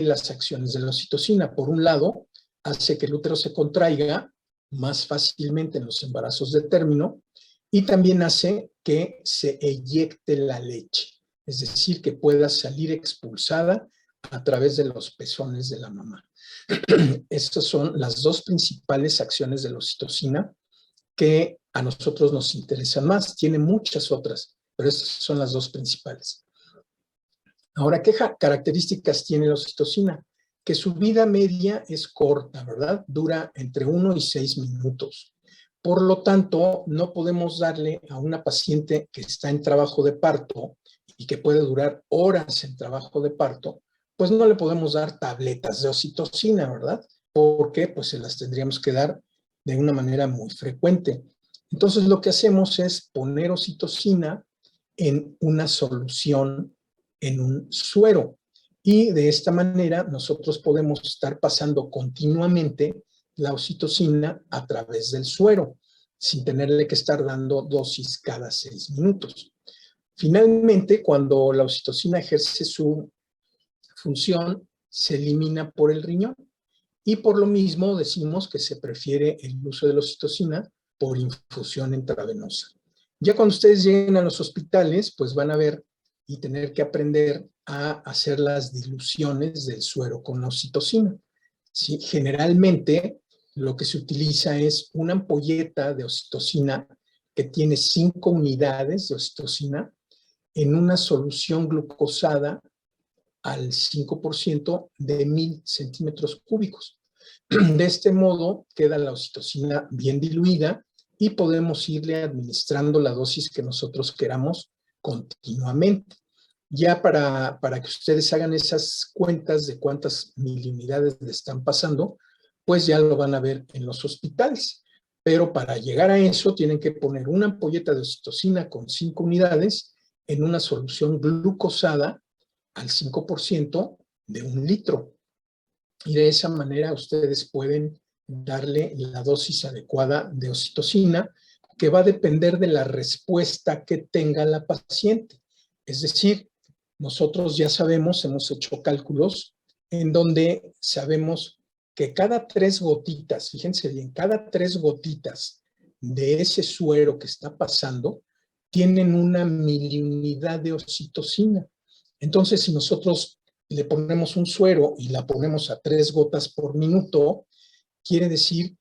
las acciones de la oxitocina. Por un lado, hace que el útero se contraiga más fácilmente en los embarazos de término y también hace que se eyecte la leche, es decir, que pueda salir expulsada a través de los pezones de la mamá. Estas son las dos principales acciones de la oxitocina que a nosotros nos interesan más. Tiene muchas otras, pero estas son las dos principales. Ahora, ¿qué características tiene la oxitocina? Que su vida media es corta, ¿verdad? Dura entre 1 y 6 minutos. Por lo tanto, no podemos darle a una paciente que está en trabajo de parto y que puede durar horas en trabajo de parto, pues no le podemos dar tabletas de oxitocina, ¿verdad? Porque pues se las tendríamos que dar de una manera muy frecuente. Entonces, lo que hacemos es poner oxitocina en una solución, en un suero. Y de esta manera nosotros podemos estar pasando continuamente la oxitocina a través del suero, sin tenerle que estar dando dosis cada 6 minutos. Finalmente, cuando la oxitocina ejerce su función, se elimina por el riñón. Y por lo mismo decimos que se prefiere el uso de la oxitocina por infusión intravenosa. Ya cuando ustedes lleguen a los hospitales, pues van a ver y tener que aprender a hacer las diluciones del suero con la oxitocina. ¿Sí? Generalmente lo que se utiliza es una ampolleta de oxitocina que tiene 5 unidades de oxitocina en una solución glucosada al 5% de 1000 centímetros cúbicos. De este modo queda la oxitocina bien diluida y podemos irle administrando la dosis que nosotros queramos continuamente. Ya para que ustedes hagan esas cuentas de cuántas miliunidades le están pasando, pues ya lo van a ver en los hospitales. Pero para llegar a eso tienen que poner una ampolleta de oxitocina con 5 unidades en una solución glucosada al 5% de 1 litro. Y de esa manera ustedes pueden darle la dosis adecuada de oxitocina, que va a depender de la respuesta que tenga la paciente. Es decir, nosotros ya sabemos, hemos hecho cálculos en donde sabemos que cada 3 gotitas, fíjense bien, cada 3 gotitas de ese suero que está pasando tienen una miliunidad de oxitocina. Entonces, si nosotros le ponemos un suero y la ponemos a 3 gotas por minuto, quiere decir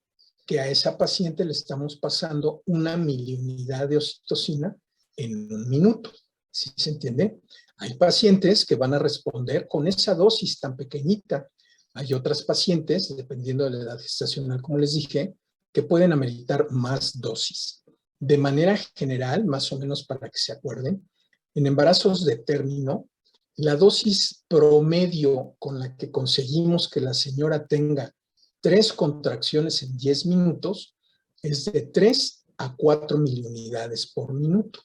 que a esa paciente le estamos pasando una miliunidad de oxitocina en 1 minuto. ¿Sí se entiende? Hay pacientes que van a responder con esa dosis tan pequeñita. Hay otras pacientes, dependiendo de la edad gestacional, como les dije, que pueden ameritar más dosis. De manera general, más o menos para que se acuerden, en embarazos de término, la dosis promedio con la que conseguimos que la señora tenga 3 contracciones en 10 minutos es de 3 a 4 miliunidades por minuto.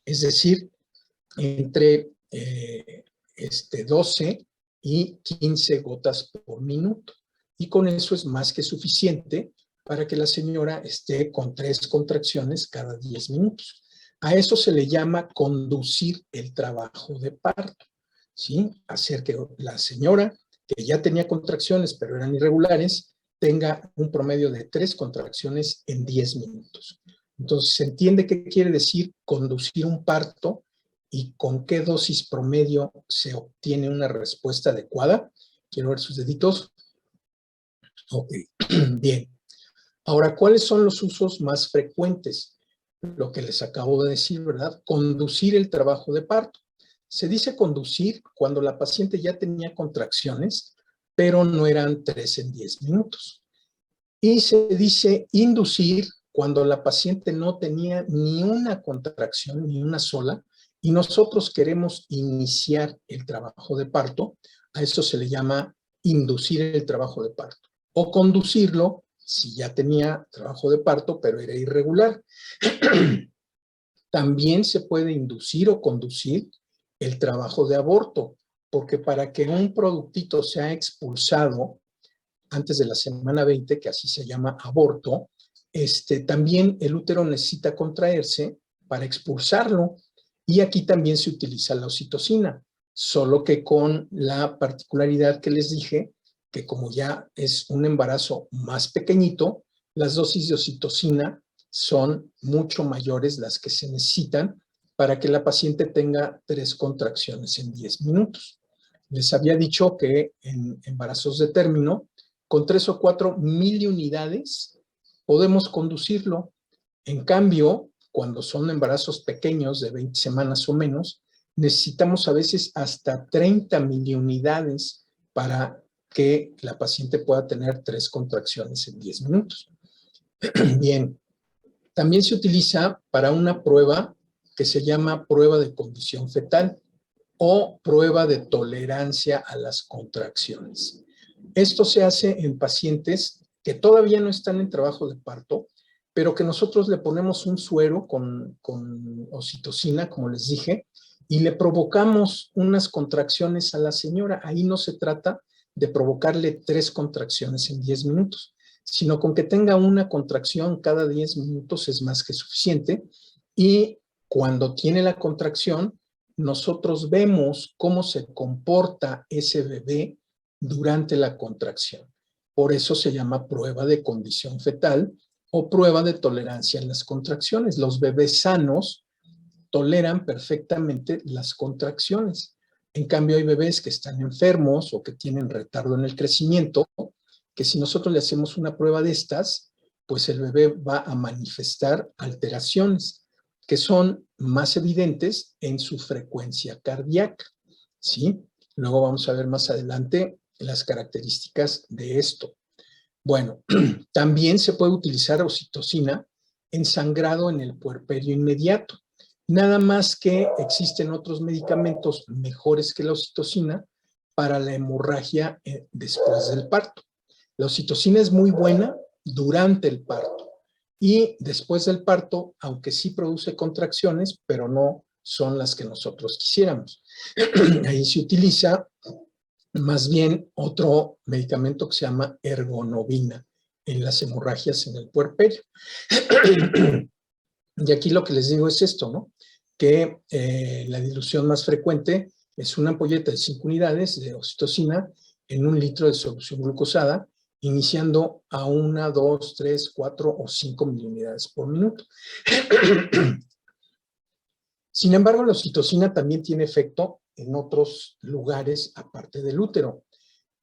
Es decir, entre 12 y 15 gotas por minuto. Y con eso es más que suficiente para que la señora esté con 3 contracciones cada 10 minutos. A eso se le llama conducir el trabajo de parto. ¿Sí? Hacer que la señora, que ya tenía contracciones pero eran irregulares, tenga un promedio de 3 contracciones en 10 minutos. Entonces, ¿se entiende qué quiere decir conducir un parto y con qué dosis promedio se obtiene una respuesta adecuada? Quiero ver sus deditos. Ok, bien. Ahora, ¿cuáles son los usos más frecuentes? Lo que les acabo de decir, ¿verdad? Conducir el trabajo de parto. Se dice conducir cuando la paciente ya tenía contracciones, pero no eran 3 en 10 minutos. Y se dice inducir cuando la paciente no tenía ni una contracción, ni una sola, y nosotros queremos iniciar el trabajo de parto. A eso se le llama inducir el trabajo de parto. O conducirlo si ya tenía trabajo de parto, pero era irregular. También se puede inducir o conducir el trabajo de aborto, porque para que un productito sea expulsado antes de la semana 20, que así se llama aborto, también el útero necesita contraerse para expulsarlo. Y aquí también se utiliza la oxitocina. solo que con la particularidad que les dije, que como ya es un embarazo más pequeñito, las dosis de oxitocina son mucho mayores las que se necesitan para que la paciente tenga 3 contracciones en 10 minutos. Les había dicho que en embarazos de término, con 3 o 4 miliunidades podemos conducirlo. En cambio, cuando son embarazos pequeños de 20 semanas o menos, necesitamos a veces hasta 30 miliunidades para que la paciente pueda tener 3 contracciones en 10 minutos. Bien, también se utiliza para una prueba que se llama prueba de condición fetal o prueba de tolerancia a las contracciones. Esto se hace en pacientes que todavía no están en trabajo de parto, pero que nosotros le ponemos un suero con oxitocina, como les dije, y le provocamos unas contracciones a la señora. Ahí no se trata de provocarle 3 contracciones en 10 minutos, sino con que tenga una contracción cada 10 minutos es más que suficiente. Y cuando tiene la contracción, nosotros vemos cómo se comporta ese bebé durante la contracción. Por eso se llama prueba de condición fetal o prueba de tolerancia en las contracciones. Los bebés sanos toleran perfectamente las contracciones. En cambio, hay bebés que están enfermos o que tienen retardo en el crecimiento, que si nosotros le hacemos una prueba de estas, pues el bebé va a manifestar alteraciones que son más evidentes en su frecuencia cardíaca, ¿sí? Luego vamos a ver más adelante las características de esto. Bueno, también se puede utilizar oxitocina en sangrado en el puerperio inmediato. Nada más que existen otros medicamentos mejores que la oxitocina para la hemorragia después del parto. La oxitocina es muy buena durante el parto y después del parto, aunque sí produce contracciones, pero no son las que nosotros quisiéramos. Ahí se utiliza más bien otro medicamento que se llama ergonovina en las hemorragias en el puerperio. Y aquí lo que les digo es esto, ¿no? Que la dilución más frecuente es una ampolleta de 5 unidades de oxitocina en 1 litro de solución glucosada, iniciando a 1, 2, 3, 4 o 5 miliunidades por minuto. Sin embargo, la oxitocina también tiene efecto en otros lugares aparte del útero.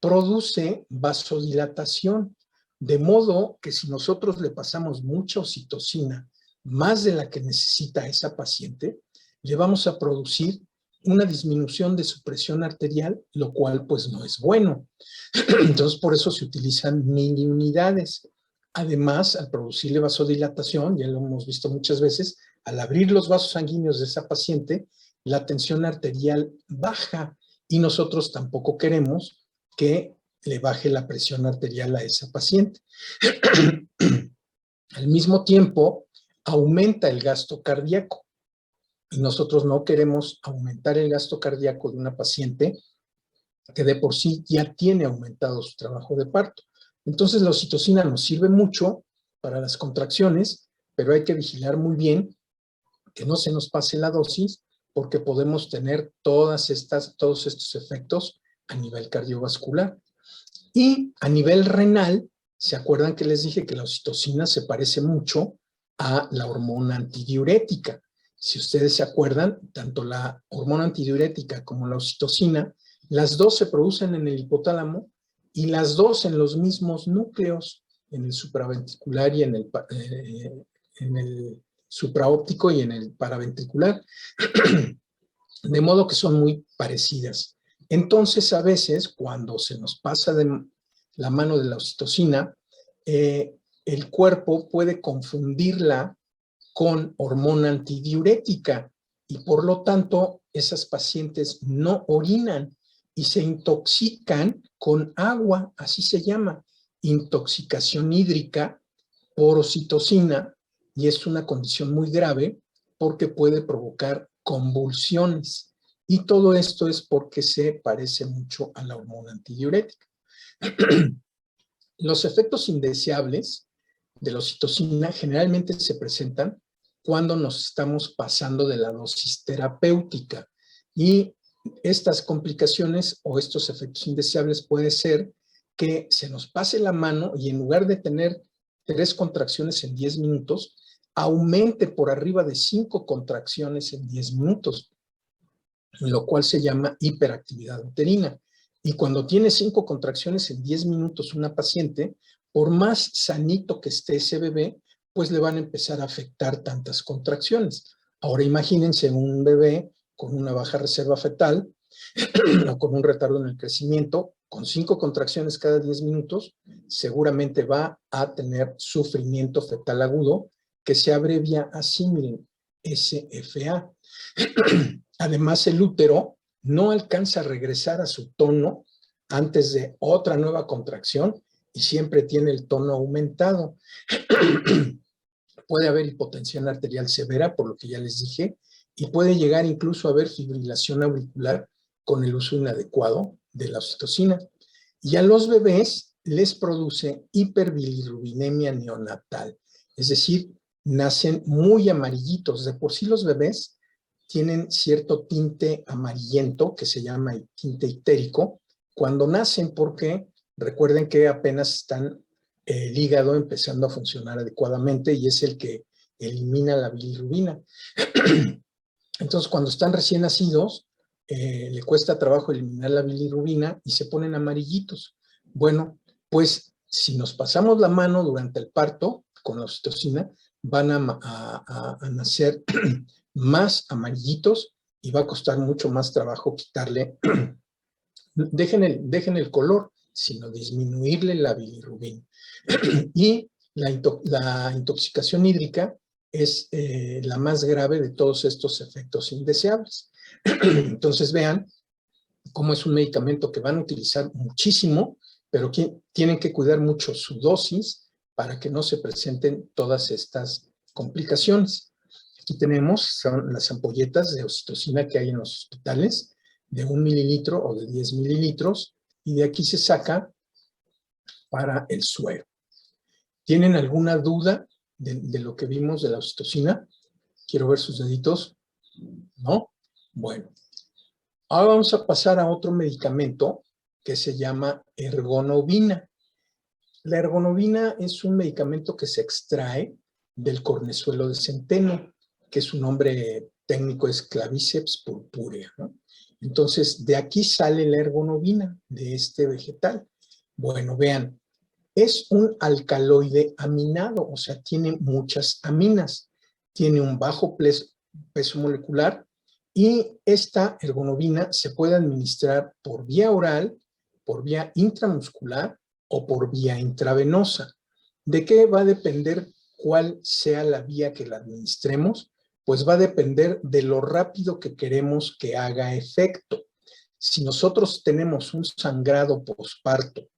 Produce vasodilatación, de modo que si nosotros le pasamos mucha oxitocina, más de la que necesita esa paciente, le vamos a producir una disminución de su presión arterial, lo cual pues no es bueno. Entonces por eso se utilizan miliunidades. Además, al producirle vasodilatación, ya lo hemos visto muchas veces, al abrir los vasos sanguíneos de esa paciente, la tensión arterial baja y nosotros tampoco queremos que le baje la presión arterial a esa paciente. Al mismo tiempo, aumenta el gasto cardíaco y nosotros no queremos aumentar el gasto cardíaco de una paciente que de por sí ya tiene aumentado su trabajo de parto. Entonces la oxitocina nos sirve mucho para las contracciones, pero hay que vigilar muy bien que no se nos pase la dosis porque podemos tener todos estos efectos a nivel cardiovascular. Y a nivel renal, ¿se acuerdan que les dije que la oxitocina se parece mucho a la hormona antidiurética? Si ustedes se acuerdan, tanto la hormona antidiurética como la oxitocina, las dos se producen en el hipotálamo y las dos en los mismos núcleos, en el supraventricular y en el supraóptico y en el paraventricular, de modo que son muy parecidas. Entonces, a veces, cuando se nos pasa de la mano de la oxitocina, el cuerpo puede confundirla con hormona antidiurética y por lo tanto esas pacientes no orinan y se intoxican con agua, así se llama, intoxicación hídrica por oxitocina, y es una condición muy grave porque puede provocar convulsiones. Y todo esto es porque se parece mucho a la hormona antidiurética. Los efectos indeseables de la oxitocina generalmente se presentan cuando nos estamos pasando de la dosis terapéutica. Y Estas complicaciones o estos efectos indeseables puede ser que se nos pase la mano y en lugar de tener 3 contracciones en 10 minutos, aumente por arriba de 5 contracciones en 10 minutos, lo cual se llama hiperactividad uterina. Y cuando tiene 5 contracciones en 10 minutos una paciente, por más sanito que esté ese bebé, pues le van a empezar a afectar tantas contracciones. Ahora imagínense un bebé con una baja reserva fetal o con un retardo en el crecimiento, con 5 contracciones cada 10 minutos, seguramente va a tener sufrimiento fetal agudo que se abrevia así, miren, SFA. Además, el útero no alcanza a regresar a su tono antes de otra nueva contracción y siempre tiene el tono aumentado. Puede haber hipotensión arterial severa, por lo que ya les dije, y puede llegar incluso a haber fibrilación auricular con el uso inadecuado de la oxitocina. Y a los bebés les produce hiperbilirrubinemia neonatal, es decir, nacen muy amarillitos. De por sí los bebés tienen cierto tinte amarillento que se llama el tinte ictérico cuando nacen, porque recuerden que apenas están el hígado empezando a funcionar adecuadamente y es el que elimina la bilirrubina. Entonces, cuando están recién nacidos, le cuesta trabajo eliminar la bilirrubina y se ponen amarillitos. Bueno, pues si nos pasamos la mano durante el parto con la oxitocina, van a nacer más amarillitos y va a costar mucho más trabajo quitarle, dejen el color, sino disminuirle la bilirrubina. Y la intoxicación hídrica es la más grave de todos estos efectos indeseables. Entonces vean cómo es un medicamento que van a utilizar muchísimo, pero que tienen que cuidar mucho su dosis para que no se presenten todas estas complicaciones. Aquí tenemos, son las ampolletas de oxitocina que hay en los hospitales, de 1 mililitro o de 10 mililitros, y de aquí se saca para el suero. ¿Tienen alguna duda de lo que vimos de la oxitocina? Quiero ver sus deditos. ¿No? Bueno. Ahora vamos a pasar a otro medicamento que se llama ergonovina. La ergonovina es un medicamento que se extrae del cornezuelo de centeno, que su nombre técnico es Claviceps purpurea, ¿no? Entonces, de aquí sale la ergonovina, de este vegetal. Bueno, vean, es un alcaloide aminado, o sea, tiene muchas aminas, tiene un bajo peso molecular y esta ergonovina se puede administrar por vía oral, por vía intramuscular o por vía intravenosa. ¿De qué va a depender cuál sea la vía que la administremos? Pues va a depender de lo rápido que queremos que haga efecto. Si nosotros tenemos un sangrado posparto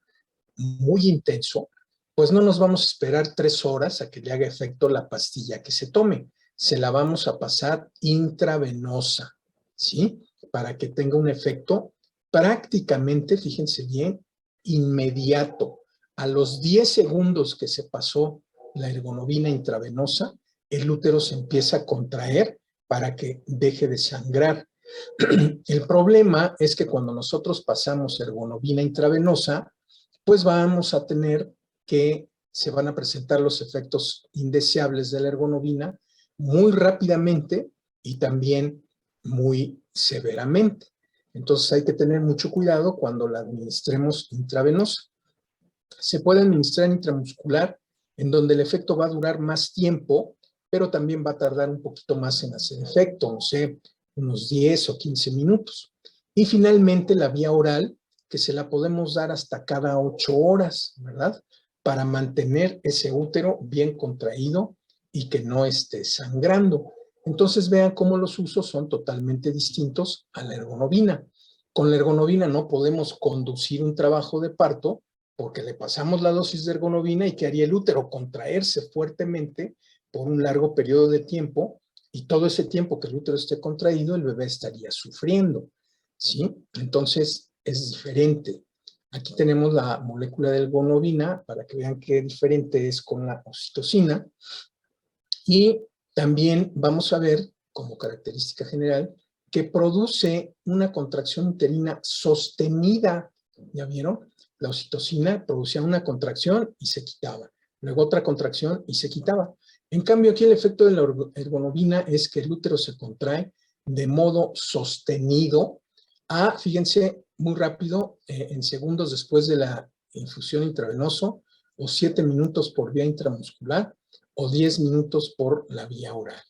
muy intenso, pues no nos vamos a esperar 3 horas a que le haga efecto la pastilla que se tome. Se la vamos a pasar intravenosa, ¿sí? Para que tenga un efecto prácticamente, fíjense bien, inmediato. A los 10 segundos que se pasó la ergonovina intravenosa, el útero se empieza a contraer para que deje de sangrar. El problema es que cuando nosotros pasamos ergonovina intravenosa, pues vamos a tener que se van a presentar los efectos indeseables de la ergonovina muy rápidamente y también muy severamente. Entonces hay que tener mucho cuidado cuando la administremos intravenosa. Se puede administrar intramuscular, en donde el efecto va a durar más tiempo, pero también va a tardar un poquito más en hacer efecto, no sé, unos 10 o 15 minutos. Y finalmente la vía oral, que se la podemos dar hasta cada 8 horas, ¿verdad? Para mantener ese útero bien contraído y que no esté sangrando. Entonces vean cómo los usos son totalmente distintos a la ergonovina. Con la ergonovina no podemos conducir un trabajo de parto porque le pasamos la dosis de ergonovina y que haría el útero contraerse fuertemente por un largo periodo de tiempo y todo ese tiempo que el útero esté contraído, el bebé estaría sufriendo, ¿sí? Entonces es diferente. Aquí tenemos la molécula de ergonovina para que vean qué diferente es con la oxitocina. Y también vamos a ver, como característica general, que produce una contracción uterina sostenida. ¿Ya vieron? La oxitocina producía una contracción y se quitaba. Luego otra contracción y se quitaba. En cambio, aquí el efecto de la ergonovina es que el útero se contrae de modo sostenido fíjense, muy rápido, en segundos después de la infusión intravenosa, o 7 minutos por vía intramuscular, o 10 minutos por la vía oral.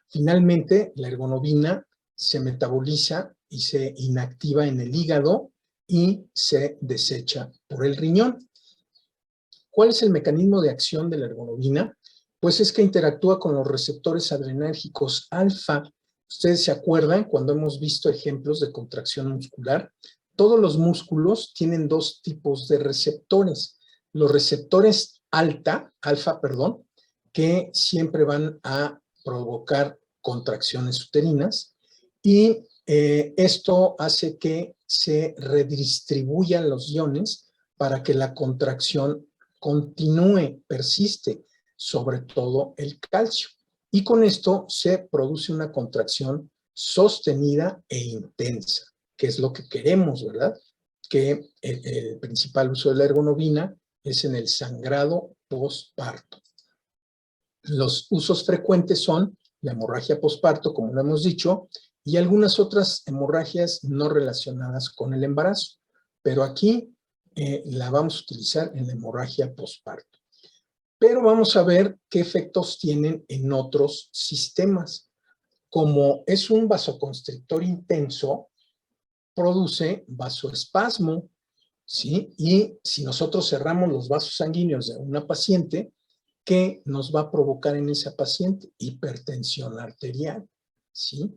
Finalmente, la ergonovina se metaboliza y se inactiva en el hígado y se desecha por el riñón. ¿Cuál es el mecanismo de acción de la ergonovina? Pues es que interactúa con los receptores adrenérgicos alfa. Ustedes se acuerdan cuando hemos visto ejemplos de contracción muscular. Todos los músculos tienen dos tipos de receptores. Los receptores alfa, que siempre van a provocar contracciones uterinas, y esto hace que se redistribuyan los iones para que la contracción continúe, persiste, sobre todo el calcio. Y con esto se produce una contracción sostenida e intensa, que es lo que queremos, ¿verdad? Que el principal uso de la ergonovina es en el sangrado postparto. Los usos frecuentes son la hemorragia postparto, como lo hemos dicho, y algunas otras hemorragias no relacionadas con el embarazo. Pero aquí la vamos a utilizar en la hemorragia postparto. Pero vamos a ver qué efectos tienen en otros sistemas. Como es un vasoconstrictor intenso, produce vasoespasmo, ¿sí? Y si nosotros cerramos los vasos sanguíneos de una paciente, ¿qué nos va a provocar en esa paciente? Hipertensión arterial, ¿sí?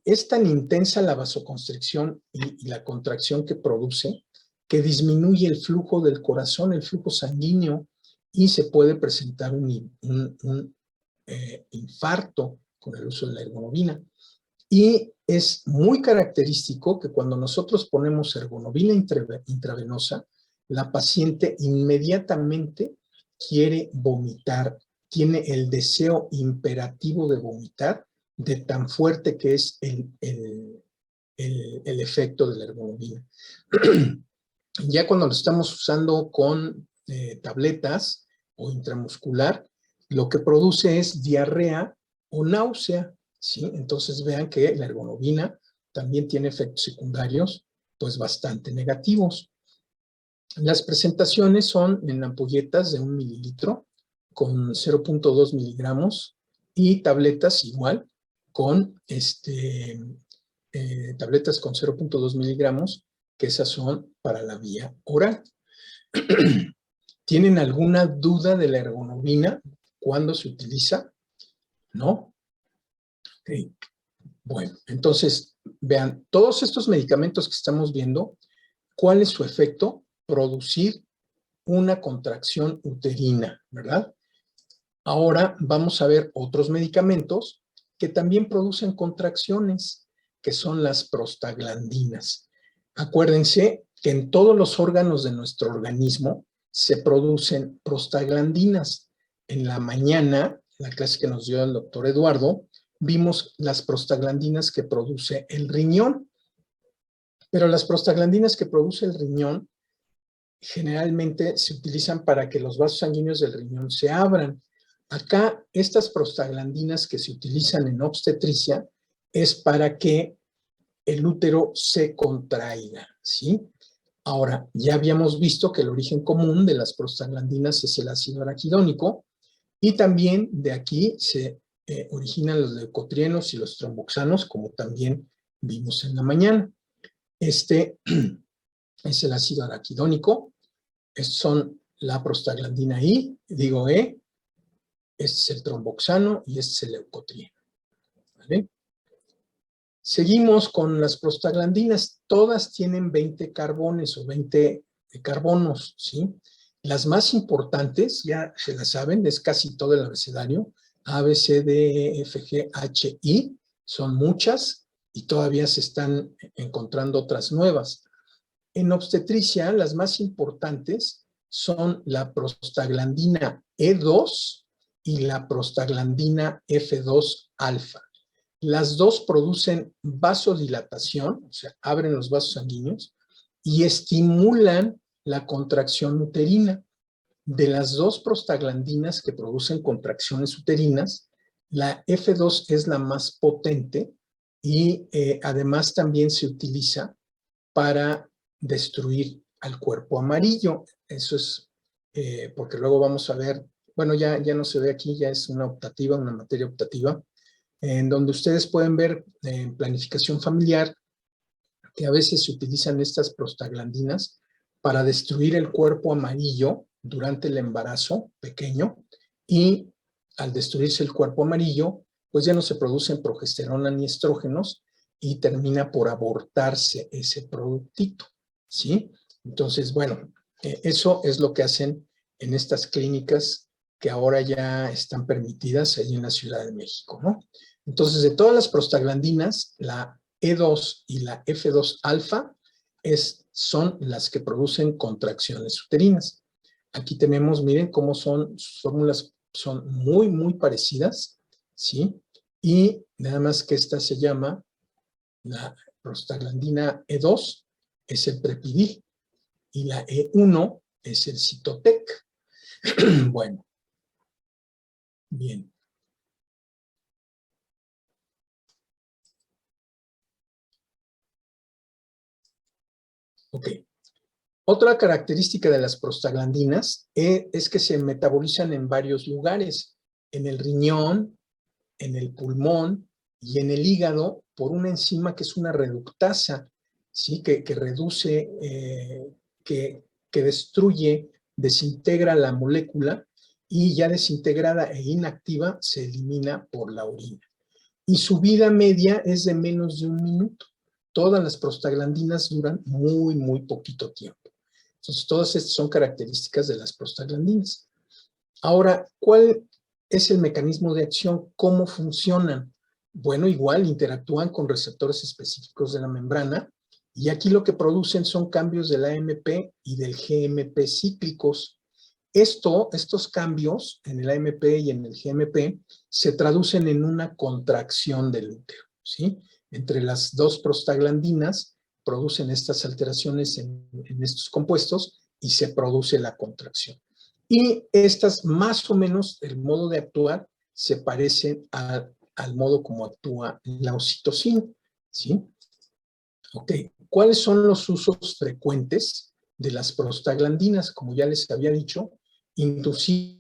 Es tan intensa la vasoconstricción y la contracción que produce, que disminuye el flujo del corazón, el flujo sanguíneo, y se puede presentar un infarto con el uso de la ergonovina. Y es muy característico que cuando nosotros ponemos ergonovina intravenosa, la paciente inmediatamente quiere vomitar, tiene el deseo imperativo de vomitar, de tan fuerte que es el efecto de la ergonovina. Ya cuando lo estamos usando con tabletas o intramuscular, lo que produce es diarrea o náusea, ¿sí? Entonces vean que la ergonovina también tiene efectos secundarios pues bastante negativos. Las presentaciones son en ampolletas de 1 mililitro con 0.2 miligramos y tabletas igual con tabletas con 0.2 miligramos, que esas son para la vía oral. ¿Tienen alguna duda de la ergonovina? ¿Cuándo se utiliza? ¿No? Okay. Bueno, entonces, vean, todos estos medicamentos que estamos viendo, ¿cuál es su efecto? Producir una contracción uterina, ¿verdad? Ahora vamos a ver otros medicamentos que también producen contracciones, que son las prostaglandinas. Acuérdense que en todos los órganos de nuestro organismo se producen prostaglandinas. En la mañana, la clase que nos dio el doctor Eduardo, vimos las prostaglandinas que produce el riñón. Pero las prostaglandinas que produce el riñón generalmente se utilizan para que los vasos sanguíneos del riñón se abran. Acá, estas prostaglandinas que se utilizan en obstetricia es para que el útero se contraiga, ¿sí? Ahora, ya habíamos visto que el origen común de las prostaglandinas es el ácido araquidónico, y también de aquí se originan los leucotrienos y los tromboxanos, como también vimos en la mañana. Este es el ácido araquidónico, son la prostaglandina I, digo E, este es el tromboxano y este es el leucotrieno. ¿Vale? Seguimos con las prostaglandinas, todas tienen 20 carbones o 20 carbonos, ¿sí? Las más importantes, ya se las saben, es casi todo el abecedario, A, B, C, D, E, F, G, H, I, son muchas y todavía se están encontrando otras nuevas. En obstetricia, las más importantes son la prostaglandina E2 y la prostaglandina F2 alfa. Las dos producen vasodilatación, o sea, abren los vasos sanguíneos y estimulan la contracción uterina. De las dos prostaglandinas que producen contracciones uterinas, la F2 es la más potente y además también se utiliza para destruir al cuerpo amarillo. Eso es porque luego vamos a ver, bueno, ya no se ve aquí, ya es una optativa, una materia optativa, en donde ustedes pueden ver en planificación familiar que a veces se utilizan estas prostaglandinas para destruir el cuerpo amarillo durante el embarazo pequeño y al destruirse el cuerpo amarillo, pues ya no se producen progesterona ni estrógenos y termina por abortarse ese productito, ¿sí? Entonces, bueno, eso es lo que hacen en estas clínicas que ahora ya están permitidas ahí en la Ciudad de México, ¿no? Entonces, de todas las prostaglandinas, la E2 y la F2 alfa son las que producen contracciones uterinas. Aquí tenemos, miren cómo son, sus fórmulas son muy, muy parecidas, ¿sí? Y nada más que esta se llama, la prostaglandina E2 es el Prepidil y la E1 es el Cytotec. Bueno, bien. Ok. Otra característica de las prostaglandinas es que se metabolizan en varios lugares, en el riñón, en el pulmón y en el hígado por una enzima que es una reductasa, ¿sí? que reduce, que destruye, desintegra la molécula y ya desintegrada e inactiva se elimina por la orina. Y su vida media es de menos de 1 minuto. Todas las prostaglandinas duran muy, muy poquito tiempo. Entonces, todas estas son características de las prostaglandinas. Ahora, ¿cuál es el mecanismo de acción? ¿Cómo funcionan? Bueno, igual interactúan con receptores específicos de la membrana y aquí lo que producen son cambios del AMP y del GMP cíclicos. Estos cambios en el AMP y en el GMP se traducen en una contracción del útero, ¿sí? Entre las dos prostaglandinas producen estas alteraciones en estos compuestos y se produce la contracción. Y estas, más o menos, el modo de actuar se parece al modo como actúa la oxitocina, ¿sí? Ok, ¿cuáles son los usos frecuentes de las prostaglandinas? Como ya les había dicho, inducir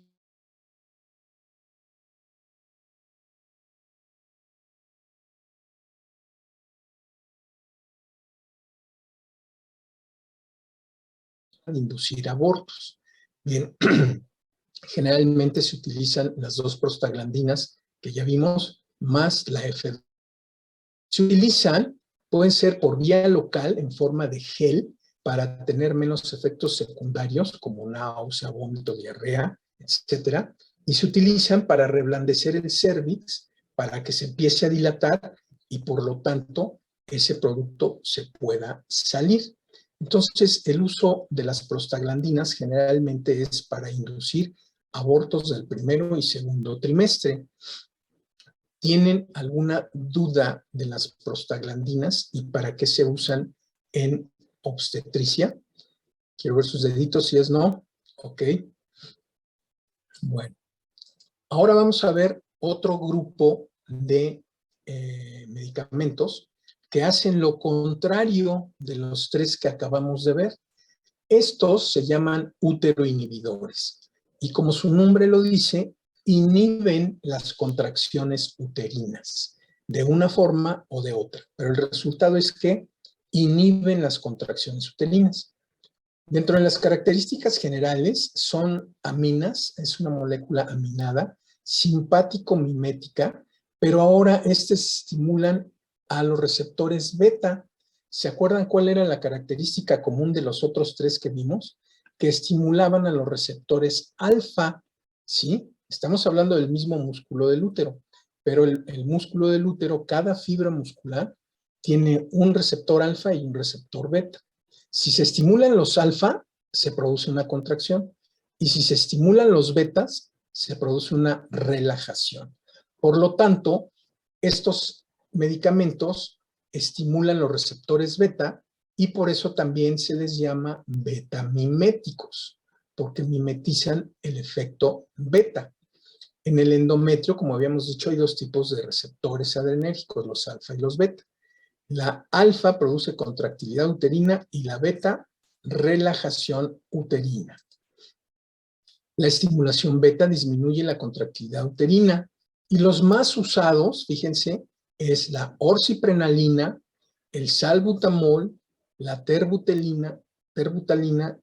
abortos. Bien, generalmente se utilizan las dos prostaglandinas que ya vimos, más la F2. Se utilizan, pueden ser por vía local en forma de gel para tener menos efectos secundarios como náusea, vómito, diarrea, etcétera. Y se utilizan para reblandecer el cérvix para que se empiece a dilatar y por lo tanto ese producto se pueda salir. Entonces, el uso de las prostaglandinas generalmente es para inducir abortos del primero y segundo trimestre. ¿Tienen alguna duda de las prostaglandinas y para qué se usan en obstetricia? Quiero ver sus deditos, si es no. Ok. Bueno, ahora vamos a ver otro grupo de medicamentos que hacen lo contrario de los 3 que acabamos de ver. Estos se llaman uteroinhibidores y como su nombre lo dice, inhiben las contracciones uterinas de una forma o de otra, pero el resultado es que inhiben las contracciones uterinas. Dentro de las características generales son aminas, es una molécula aminada, simpático-mimética, pero ahora estimulan a los receptores beta. ¿Se acuerdan cuál era la característica común de los otros 3 que vimos? Que estimulaban a los receptores alfa, ¿sí? Estamos hablando del mismo músculo del útero, pero el músculo del útero, cada fibra muscular, tiene un receptor alfa y un receptor beta. Si se estimulan los alfa, se produce una contracción. Y si se estimulan los betas, se produce una relajación. Por lo tanto, estos medicamentos estimulan los receptores beta y por eso también se les llama betamiméticos, porque mimetizan el efecto beta. En el endometrio, como habíamos dicho, hay dos tipos de receptores adrenérgicos, los alfa y los beta. La alfa produce contractilidad uterina y la beta, relajación uterina. La estimulación beta disminuye la contractilidad uterina y los más usados, fíjense, es la orsiprenalina, el salbutamol, la terbutalina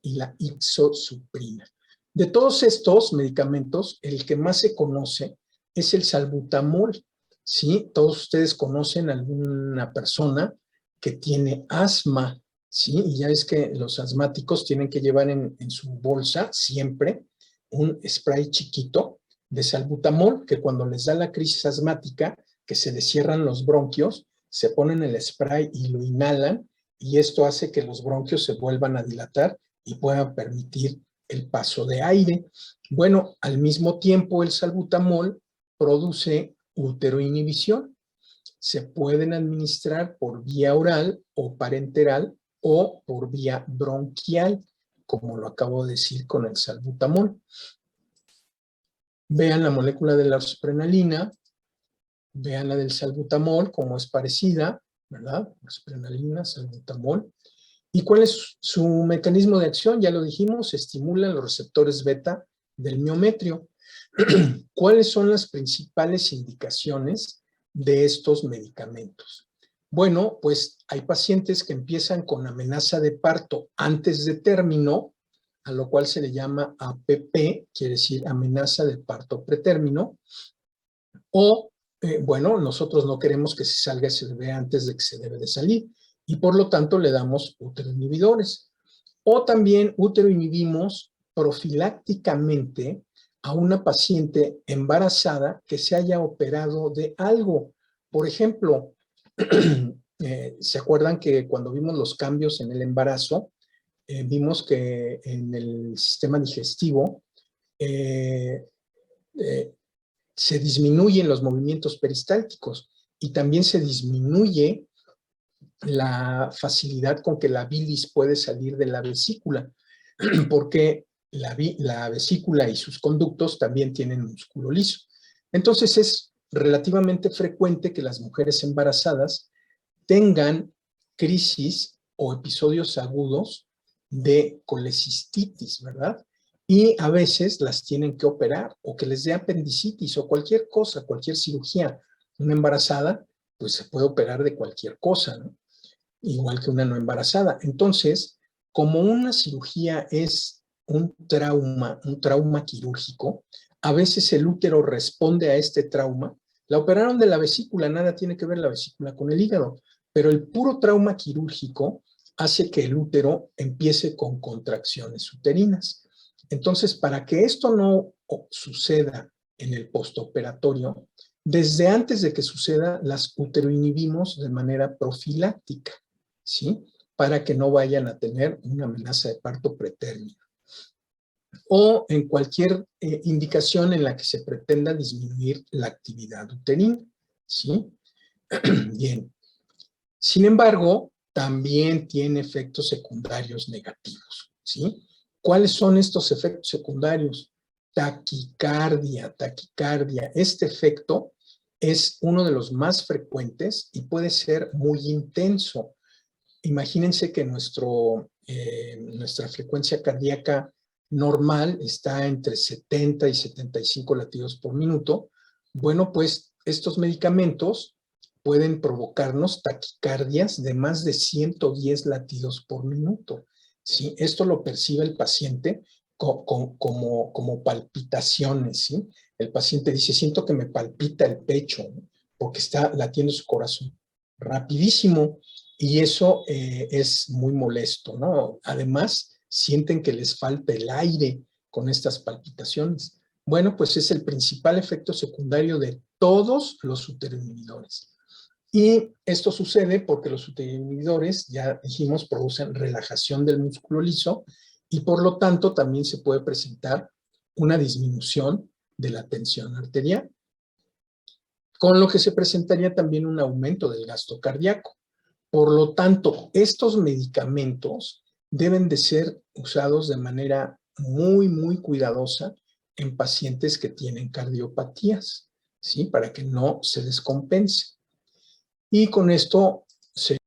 y la ixosuprina. De todos estos medicamentos, el que más se conoce es el salbutamol. ¿Sí? Todos ustedes conocen a alguna persona que tiene asma, ¿sí? Y ya es que los asmáticos tienen que llevar en su bolsa siempre un spray chiquito de salbutamol, que cuando les da la crisis asmática, que se les cierran los bronquios, se ponen el spray y lo inhalan, y esto hace que los bronquios se vuelvan a dilatar y puedan permitir el paso de aire. Bueno, al mismo tiempo el salbutamol produce uteroinhibición. Se pueden administrar por vía oral o parenteral o por vía bronquial, como lo acabo de decir con el salbutamol. Vean la molécula de la orsiprenalina, vean la del salbutamol, como es parecida, ¿verdad? Orsiprenalina, salbutamol. ¿Y cuál es su mecanismo de acción? Ya lo dijimos, estimulan los receptores beta del miometrio. ¿Cuáles son las principales indicaciones de estos medicamentos? Bueno, pues hay pacientes que empiezan con amenaza de parto antes de término, a lo cual se le llama APP, quiere decir amenaza de parto pretérmino, o, bueno, nosotros no queremos que se salga ese bebé antes de que se debe de salir, y por lo tanto le damos uteroinhibidores. O también uteroinhibimos profilácticamente a una paciente embarazada que se haya operado de algo. Por ejemplo, ¿se acuerdan que cuando vimos los cambios en el embarazo, vimos que en el sistema digestivo se disminuyen los movimientos peristálticos y también se disminuye la facilidad con que la bilis puede salir de la vesícula, porque la vesícula y sus conductos también tienen músculo liso. Entonces es relativamente frecuente que las mujeres embarazadas tengan crisis o episodios agudos de colecistitis, ¿verdad? Y a veces las tienen que operar o que les dé apendicitis o cualquier cosa, cualquier cirugía. Una embarazada, pues se puede operar de cualquier cosa, ¿no? Igual que una no embarazada. Entonces, como una cirugía es un trauma quirúrgico, a veces el útero responde a este trauma. La operaron de la vesícula, nada tiene que ver la vesícula con el hígado, pero el puro trauma quirúrgico hace que el útero empiece con contracciones uterinas. Entonces, para que esto no suceda en el postoperatorio, desde antes de que suceda, las uteroinhibimos de manera profiláctica, ¿sí? Para que no vayan a tener una amenaza de parto pretérmino. O en cualquier indicación en la que se pretenda disminuir la actividad uterina, ¿sí? Bien. Sin embargo, también tiene efectos secundarios negativos, ¿sí? ¿Cuáles son estos efectos secundarios? Taquicardia. Este efecto es uno de los más frecuentes y puede ser muy intenso. Imagínense que nuestra frecuencia cardíaca normal está entre 70 y 75 latidos por minuto. Bueno, pues estos medicamentos pueden provocarnos taquicardias de más de 110 latidos por minuto. ¿Sí? Esto lo percibe el paciente como palpitaciones. ¿Sí? El paciente dice, siento que me palpita el pecho, ¿no? Porque está latiendo su corazón rapidísimo y eso es muy molesto, ¿no? Además, sienten que les falta el aire con estas palpitaciones. Bueno, pues es el principal efecto secundario de todos los uteroinhibidores. Y esto sucede porque los uteroinhibidores, ya dijimos, producen relajación del músculo liso y por lo tanto también se puede presentar una disminución de la tensión arterial. con lo que se presentaría también un aumento del gasto cardíaco. Por lo tanto, estos medicamentos deben de ser usados de manera muy, muy cuidadosa en pacientes que tienen cardiopatías, ¿sí? Para que no se descompense. Y con esto